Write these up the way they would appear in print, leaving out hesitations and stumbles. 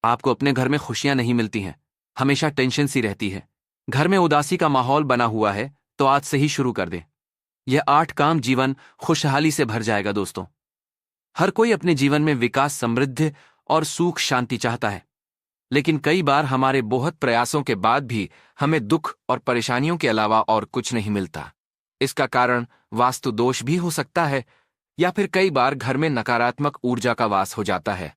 आपको अपने घर में खुशियां नहीं मिलती हैं, हमेशा टेंशन सी रहती है, घर में उदासी का माहौल बना हुआ है, तो आज से ही शुरू कर दें। यह 8 काम जीवन खुशहाली से भर जाएगा दोस्तों। हर कोई अपने जीवन में विकास, समृद्धि और सुख शांति चाहता है, लेकिन कई बार हमारे बहुत प्रयासों के बाद भी हमें दुख और परेशानियों के अलावा और कुछ नहीं मिलता। इसका कारण वास्तु दोष भी हो सकता है, या फिर कई बार घर में नकारात्मक ऊर्जा का वास हो जाता है,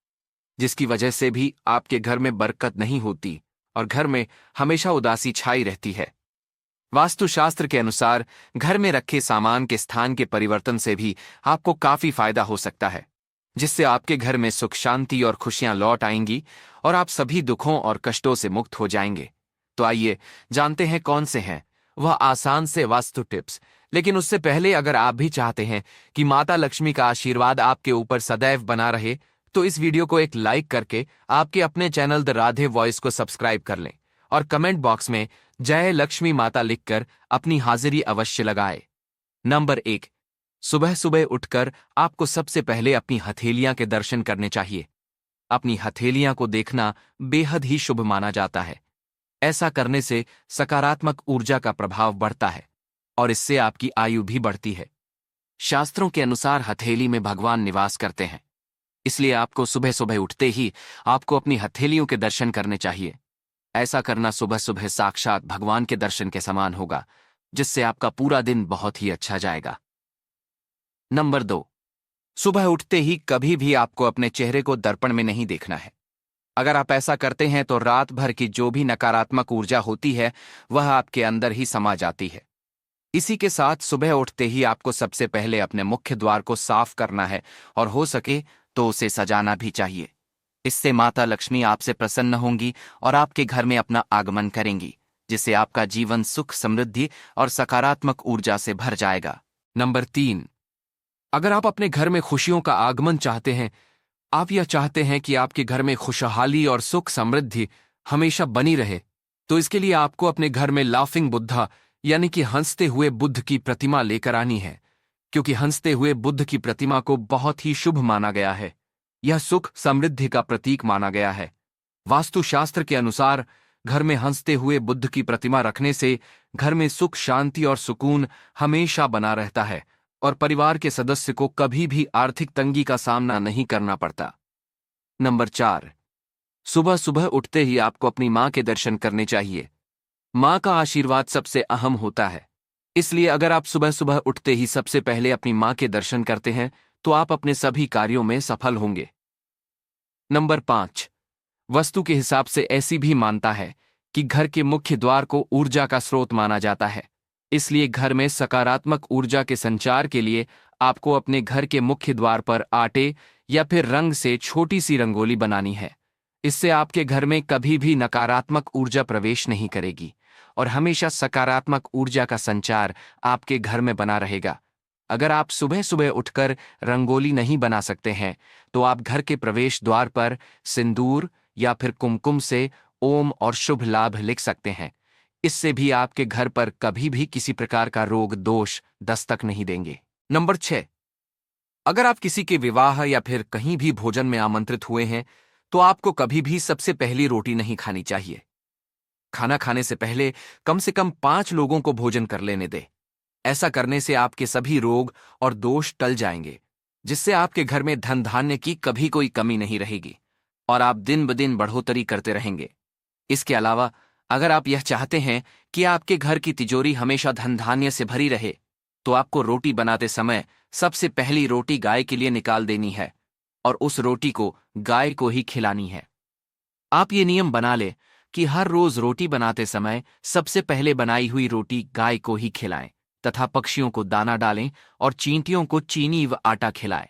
जिसकी वजह से भी आपके घर में बरकत नहीं होती और घर में हमेशा उदासी छाई रहती है। वास्तुशास्त्र के अनुसार घर में रखे सामान के स्थान के परिवर्तन से भी आपको काफी फायदा हो सकता है, जिससे आपके घर में सुख, शांति और खुशियां लौट आएंगी और आप सभी दुखों और कष्टों से मुक्त हो जाएंगे। तो आइए जानते हैं कौन से हैं वह आसान से वास्तु टिप्स। लेकिन उससे पहले अगर आप भी चाहते हैं कि माता लक्ष्मी का आशीर्वाद आपके ऊपर सदैव बना रहे, तो इस वीडियो को एक लाइक करके आपके अपने चैनल द राधे वॉइस को सब्सक्राइब कर लें और कमेंट बॉक्स में जय लक्ष्मी माता लिखकर अपनी हाजिरी अवश्य लगाए। नंबर 1, सुबह सुबह उठकर आपको सबसे पहले अपनी हथेलियां के दर्शन करने चाहिए। अपनी हथेलियां को देखना बेहद ही शुभ माना जाता है। ऐसा करने से सकारात्मक ऊर्जा का प्रभाव बढ़ता है और इससे आपकी आयु भी बढ़ती है। शास्त्रों के अनुसार हथेली में भगवान निवास करते हैं, इसलिए आपको सुबह सुबह उठते ही आपको अपनी हथेलियों के दर्शन करने चाहिए। ऐसा करना सुबह सुबह साक्षात भगवान के दर्शन के समान होगा, जिससे आपका पूरा दिन बहुत ही अच्छा जाएगा। नंबर 2, सुबह उठते ही कभी भी आपको अपने चेहरे को दर्पण में नहीं देखना है। अगर आप ऐसा करते हैं तो रात भर की जो भी नकारात्मक ऊर्जा होती है वह आपके अंदर ही समा जाती है। इसी के साथ सुबह उठते ही आपको सबसे पहले अपने मुख्य द्वार को साफ करना है और हो सके तो उसे सजाना भी चाहिए। इससे माता लक्ष्मी आपसे प्रसन्न होंगी और आपके घर में अपना आगमन करेंगी, जिससे आपका जीवन सुख, समृद्धि और सकारात्मक ऊर्जा से भर जाएगा। नंबर 3, अगर आप अपने घर में खुशियों का आगमन चाहते हैं, आप यह चाहते हैं कि आपके घर में खुशहाली और सुख समृद्धि हमेशा बनी रहे, तो इसके लिए आपको अपने घर में लाफिंग बुद्धा यानी कि हंसते हुए बुद्ध की प्रतिमा लेकर आनी है, क्योंकि हंसते हुए बुद्ध की प्रतिमा को बहुत ही शुभ माना गया है। यह सुख समृद्धि का प्रतीक माना गया है। वास्तुशास्त्र के अनुसार घर में हंसते हुए बुद्ध की प्रतिमा रखने से घर में सुख, शांति और सुकून हमेशा बना रहता है और परिवार के सदस्य को कभी भी आर्थिक तंगी का सामना नहीं करना पड़ता। नंबर 4, सुबह सुबह उठते ही आपको अपनी मां के दर्शन करने चाहिए। मां का आशीर्वाद सबसे अहम होता है, इसलिए अगर आप सुबह सुबह उठते ही सबसे पहले अपनी मां के दर्शन करते हैं तो आप अपने सभी कार्यों में सफल होंगे। नंबर 5, वस्तु के हिसाब से ऐसी भी मानता है कि घर के मुख्य द्वार को ऊर्जा का स्रोत माना जाता है, इसलिए घर में सकारात्मक ऊर्जा के संचार के लिए आपको अपने घर के मुख्य द्वार पर आटे या फिर रंग से छोटी सी रंगोली बनानी है। इससे आपके घर में कभी भी नकारात्मक ऊर्जा प्रवेश नहीं करेगी और हमेशा सकारात्मक ऊर्जा का संचार आपके घर में बना रहेगा। अगर आप सुबह सुबह उठकर रंगोली नहीं बना सकते हैं तो आप घर के प्रवेश द्वार पर सिंदूर या फिर कुमकुम से ओम और शुभ लाभ लिख सकते हैं। इससे भी आपके घर पर कभी भी किसी प्रकार का रोग दोष दस्तक नहीं देंगे। नंबर 6, अगर आप किसी के विवाह या फिर कहीं भी भोजन में आमंत्रित हुए हैं तो आपको कभी भी सबसे पहली रोटी नहीं खानी चाहिए। खाना खाने से पहले कम से कम 5 लोगों को भोजन कर लेने दें। ऐसा करने से आपके सभी रोग और दोष टल जाएंगे, जिससे आपके घर में धन धान्य की कभी कोई कमी नहीं रहेगी और आप दिन ब दिन बढ़ोतरी करते रहेंगे। इसके अलावा अगर आप यह चाहते हैं कि आपके घर की तिजोरी हमेशा धन धान्य से भरी रहे, तो आपको रोटी बनाते समय सबसे पहली रोटी गाय के लिए निकाल देनी है और उस रोटी को गाय को ही खिलानी है। आप ये नियम बना ले कि हर रोज रोटी बनाते समय सबसे पहले बनाई हुई रोटी गाय को ही खिलाएं तथा पक्षियों को दाना डालें और चींटियों को चीनी व आटा खिलाएं।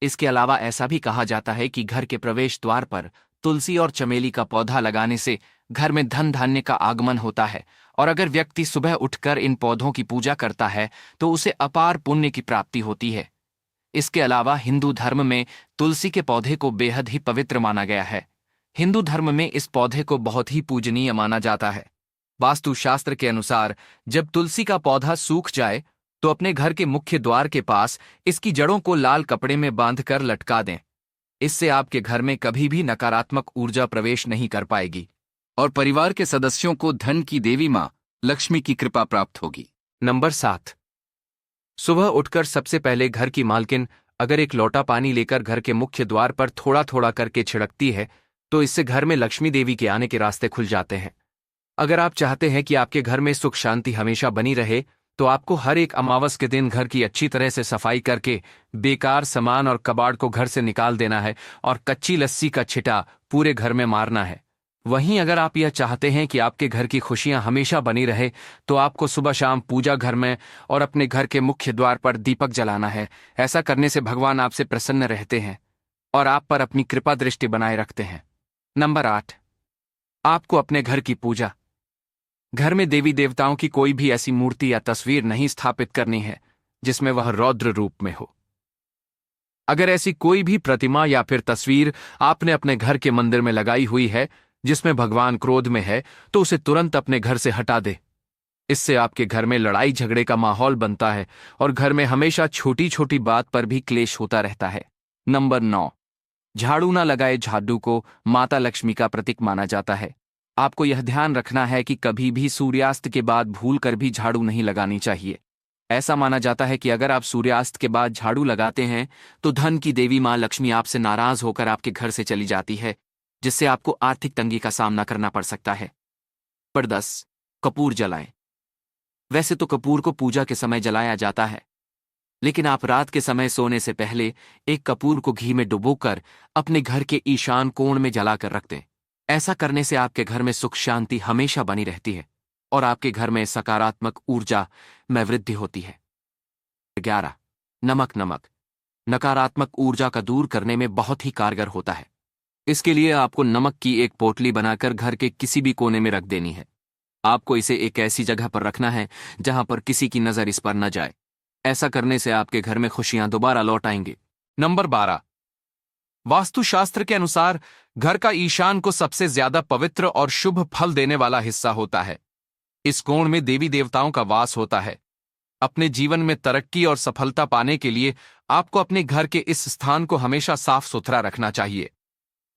इसके अलावा ऐसा भी कहा जाता है कि घर के प्रवेश द्वार पर तुलसी और चमेली का पौधा लगाने से घर में धन धान्य का आगमन होता है और अगर व्यक्ति सुबह उठकर इन पौधों की पूजा करता है तो उसे अपार पुण्य की प्राप्ति होती है। इसके अलावा हिंदू धर्म में तुलसी के पौधे को बेहद ही पवित्र माना गया है। हिंदू धर्म में इस पौधे को बहुत ही पूजनीय माना जाता है। वास्तुशास्त्र के अनुसार जब तुलसी का पौधा सूख जाए तो अपने घर के मुख्य द्वार के पास इसकी जड़ों को लाल कपड़े में बांधकर लटका दें। इससे आपके घर में कभी भी नकारात्मक ऊर्जा प्रवेश नहीं कर पाएगी और परिवार के सदस्यों को धन की देवी मां लक्ष्मी की कृपा प्राप्त होगी। नंबर 7। सुबह उठकर सबसे पहले घर की मालकिन अगर एक लोटा पानी लेकर घर के मुख्य द्वार पर थोड़ा थोड़ा करके छिड़कती है तो इससे घर में लक्ष्मी देवी के आने के रास्ते खुल जाते हैं। अगर आप चाहते हैं कि आपके घर में सुख शांति हमेशा बनी रहे तो आपको हर एक अमावस के दिन घर की अच्छी तरह से सफाई करके बेकार सामान और कबाड़ को घर से निकाल देना है और कच्ची लस्सी का छिटा पूरे घर में मारना है। वहीं अगर आप यह चाहते हैं कि आपके घर की खुशियां हमेशा बनी रहे तो आपको सुबह शाम पूजा घर में और अपने घर के मुख्य द्वार पर दीपक जलाना है। ऐसा करने से भगवान आपसे प्रसन्न रहते हैं और आप पर अपनी कृपा दृष्टि बनाए रखते हैं। नंबर 8। आपको अपने घर की पूजा। घर में देवी देवताओं की कोई भी ऐसी मूर्ति या तस्वीर नहीं स्थापित करनी है जिसमें वह रौद्र रूप में हो। अगर ऐसी कोई भी प्रतिमा या फिर तस्वीर आपने अपने घर के मंदिर में लगाई हुई है जिसमें भगवान क्रोध में है तो उसे तुरंत अपने घर से हटा दे। इससे आपके घर में लड़ाई झगड़े का माहौल बनता है और घर में हमेशा छोटी छोटी बात पर भी क्लेश होता रहता है। नंबर 9। झाड़ू न लगाए झाड़ू को माता लक्ष्मी का प्रतीक माना जाता है। आपको यह ध्यान रखना है कि कभी भी सूर्यास्त के बाद भूलकर भी झाड़ू नहीं लगानी चाहिए। ऐसा माना जाता है कि अगर आप सूर्यास्त के बाद झाड़ू लगाते हैं तो धन की देवी मां लक्ष्मी आपसे नाराज होकर आपके घर से चली जाती है, जिससे आपको आर्थिक तंगी का सामना करना पड़ सकता है। पर 10। कपूर जलाएं। वैसे तो कपूर को पूजा के समय जलाया जाता है, लेकिन आप रात के समय सोने से पहले एक कपूर को घी में डुबोकर अपने घर के ईशान कोण में जलाकर रख दें। ऐसा करने से आपके घर में सुख शांति हमेशा बनी रहती है और आपके घर में सकारात्मक ऊर्जा में वृद्धि होती है। 11। नमक नकारात्मक ऊर्जा का दूर करने में बहुत ही कारगर होता है। इसके लिए आपको नमक की एक पोटली बनाकर घर के किसी भी कोने में रख देनी है। आपको इसे एक ऐसी जगह पर रखना है जहां पर किसी की नजर इस पर न जाए। ऐसा करने से आपके घर में खुशियां दोबारा लौट आएंगी। नंबर 12। वास्तुशास्त्र के अनुसार घर का ईशान को सबसे ज्यादा पवित्र और शुभ फल देने वाला हिस्सा होता है। इस कोण में देवी देवताओं का वास होता है। अपने जीवन में तरक्की और सफलता पाने के लिए आपको अपने घर के इस स्थान को हमेशा साफ सुथरा रखना चाहिए।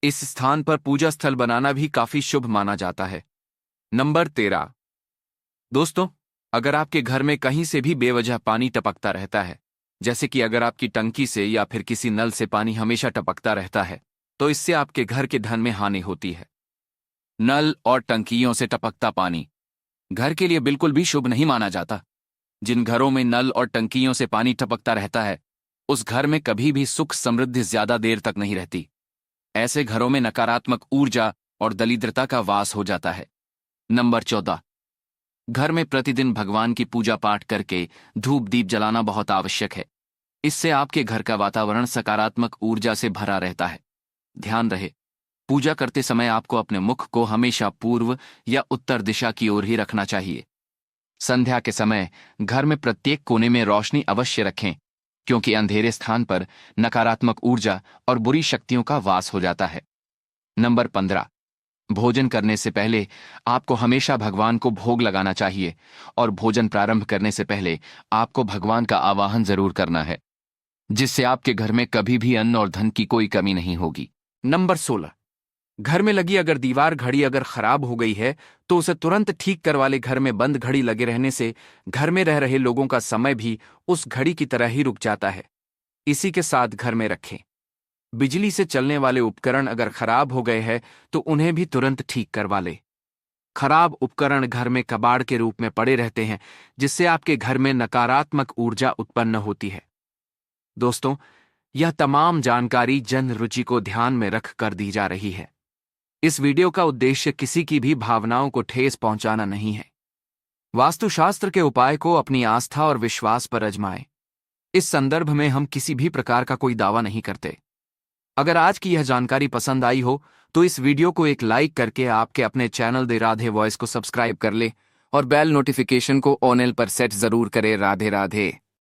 इस स्थान पर पूजा स्थल बनाना भी काफी शुभ माना जाता है। नंबर 13। दोस्तों, अगर आपके घर में कहीं से भी बेवजह पानी टपकता रहता है, जैसे कि अगर आपकी टंकी से या फिर किसी नल से पानी हमेशा टपकता रहता है, तो इससे आपके घर के धन में हानि होती है। नल और टंकियों से टपकता पानी घर के लिए बिल्कुल भी शुभ नहीं माना जाता। जिन घरों में नल और टंकियों से पानी टपकता रहता है, उस घर में कभी भी सुख समृद्धि ज्यादा देर तक नहीं रहती। ऐसे घरों में नकारात्मक ऊर्जा और दरिद्रता का वास हो जाता है। नंबर 14। घर में प्रतिदिन भगवान की पूजा पाठ करके धूप दीप जलाना बहुत आवश्यक है। इससे आपके घर का वातावरण सकारात्मक ऊर्जा से भरा रहता है। ध्यान रहे, पूजा करते समय आपको अपने मुख को हमेशा पूर्व या उत्तर दिशा की ओर ही रखना चाहिए। संध्या के समय घर में प्रत्येक कोने में रोशनी अवश्य रखें, क्योंकि अंधेरे स्थान पर नकारात्मक ऊर्जा और बुरी शक्तियों का वास हो जाता है। नंबर 15। भोजन करने से पहले आपको हमेशा भगवान को भोग लगाना चाहिए और भोजन प्रारंभ करने से पहले आपको भगवान का आवाहन जरूर करना है, जिससे आपके घर में कभी भी अन्न और धन की कोई कमी नहीं होगी। नंबर 16। घर में लगी अगर दीवार घड़ी अगर खराब हो गई है तो उसे तुरंत ठीक करवा ले। घर में बंद घड़ी लगे रहने से घर में रह रहे लोगों का समय भी उस घड़ी की तरह ही रुक जाता है। इसी के साथ घर में रखें। बिजली से चलने वाले उपकरण अगर खराब हो गए हैं तो उन्हें भी तुरंत ठीक करवा ले। खराब उपकरण घर में कबाड़ के रूप में पड़े रहते हैं, जिससे आपके घर में नकारात्मक ऊर्जा उत्पन्न होती है। दोस्तों, यह तमाम जानकारी जन रुचि को ध्यान में रख कर दी जा रही है। इस वीडियो का उद्देश्य किसी की भी भावनाओं को ठेस पहुंचाना नहीं है। वास्तुशास्त्र के उपाय को अपनी आस्था और विश्वास पर आजमाएं। इस संदर्भ में हम किसी भी प्रकार का कोई दावा नहीं करते। अगर आज की यह जानकारी पसंद आई हो तो इस वीडियो को एक लाइक करके आपके अपने चैनल दे राधे वॉइस को सब्सक्राइब कर ले और बेल नोटिफिकेशन को ऑन पर सेट जरूर करें। राधे राधे।